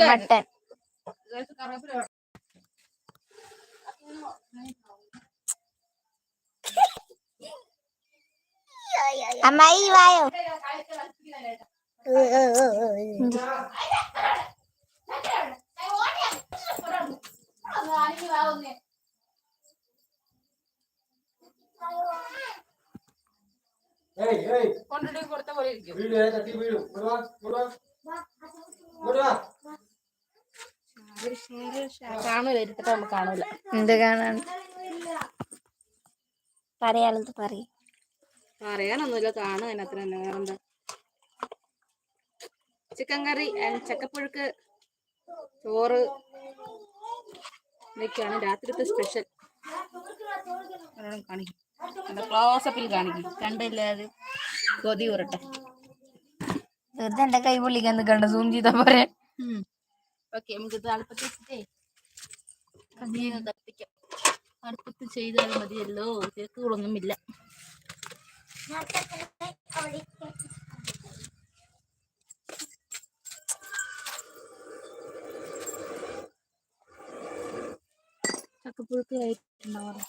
Mutton. അമ്മായി വായോ. കൊടുത്ത പോലെ ഇരിക്കും. കാണൂല, ഇരുത്തിട്ട് നമുക്ക് കാണൂല. എന്ത് കാണാൻ പറയാനുള്ളത് പറയും. പറയാനൊന്നുമില്ല, കാണും അതിനത്ര തന്നെ. വേറെന്താ? ചിക്കൻ കറി, ചക്കപ്പുഴുക്ക്, ചോറ്, ഇതൊക്കെയാണ് രാത്രിത്തെ സ്പെഷ്യൽ. കാണിക്കും, ക്ലോസപ്പിൽ കാണിക്കും, കണ്ടില്ലേ? അത് കൊതി ഉറട്ടെ. വെറുതെ എന്റെ കൈ പൊള്ളിക്കാൻ നിൽക്കണ്ട, സൂം ചെയ്താ പോരെ. ഓക്കെ, നമുക്ക് അടുപ്പത്ത് വെച്ചിട്ടേ കത്തിക്കാം. അടുപ്പത്ത് ചെയ്താൽ മതിയല്ലോ, കേക്കുകളൊന്നുമില്ല. ചക്കപ്പുഴുക്ക് ആയിട്ടുണ്ടാവാറ്.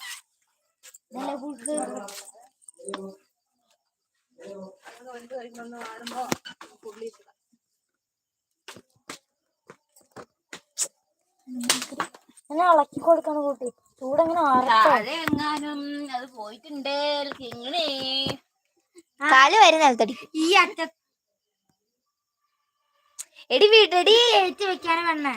ഇളക്കി കൊടുക്കണം കൂട്ടി, ചൂടെങ്ങനെ എങ്ങാനും അത് പോയിട്ടുണ്ടേ. എങ്ങനെ കാല് വരെ നിലത്തടി. ഈ അറ്റ എടി വീട്ടടി എഴുത്തി വെക്കാനും വേണേ.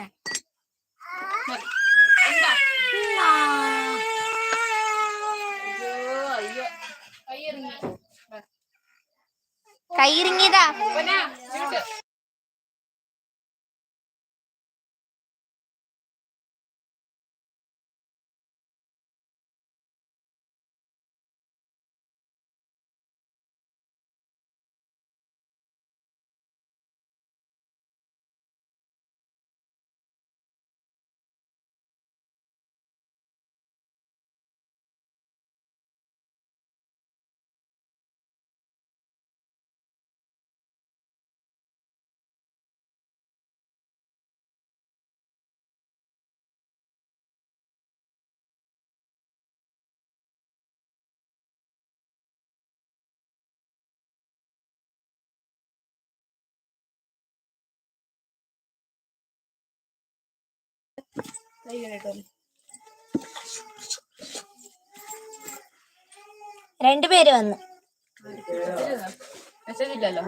കൈയിറങ്ങിയതാ. രണ്ടുപേര് വന്നു. മെസ്സേജ് ഇല്ലല്ലോ.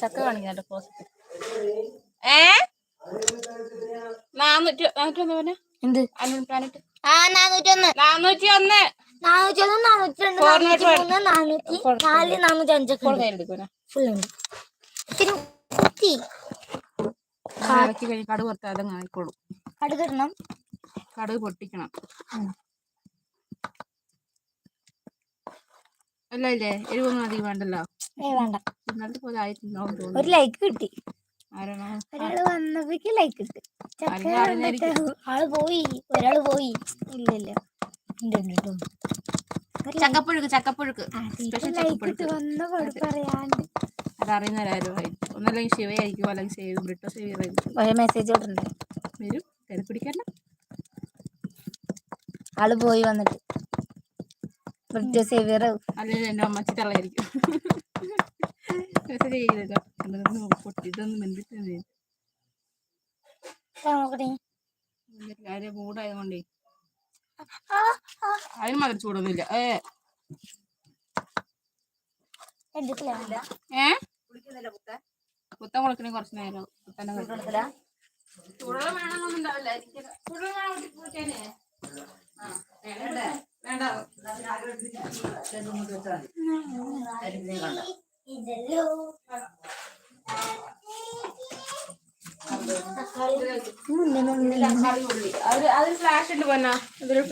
ചക്ക കാണിക്കുന്നുണ്ട്. 401. എന്ത്? 401. 401, 401, 401, 402, 403, 404, 405 ഫുൾ ഉണ്ട്. കടുക് വറുത്താൽ ആയിക്കോളും. കടുക് ഇടണം, കടുക് പൊട്ടിക്കണം. അല്ല ഇല്ലേ, എരിവൊന്നും അധികം വേണ്ടല്ലോ. വേണ്ട. ഇന്നത്തെ പോലെ ആയിട്ടുണ്ടാവും തോന്നുന്നു. ഒരു ലൈക്ക് കിട്ടി. ഒരാള് വന്നപ്പോഴേക്ക് ലൈക്ക് കിട്ടി. ആള് പോയി, ഒരാള് പോയി. ഇല്ലല്ലോ, ചക്കപ്പുഴുക്ക്, ചക്കപ്പുഴുക്ക് അതറിയുന്നവരാരും ഒന്നല്ലെങ്കിൽ ശിവയായിരിക്കും, അല്ലെങ്കിൽ സേവ് ബ്രിട്ടോ സേവ് മെസ്സേജ് വരും. പിടിക്കണ്ട. ആള് പോയി വന്നിട്ട് ബ്രിട്ടോ സേവിയർ അല്ലെങ്കിൽ എൻ്റെ അമ്മച്ചി തള്ളയായിരിക്കും. മെസ്സേജ് ചെയ്തല്ലോ. ഇതൊന്നും ബന്ധിച്ചു കാര്യം മൂടായതുകൊണ്ടേ അതിന് മാത്രം ചൂടൊന്നുമില്ല. പുത്തൻ കുളക്കണേ കുറച്ച് നേരം ചൂടുവെള്ളം വേണമെന്നൊന്നും ഉണ്ടാവില്ല. അതിൽ ഫ്ലാഷ് ഉണ്ട്.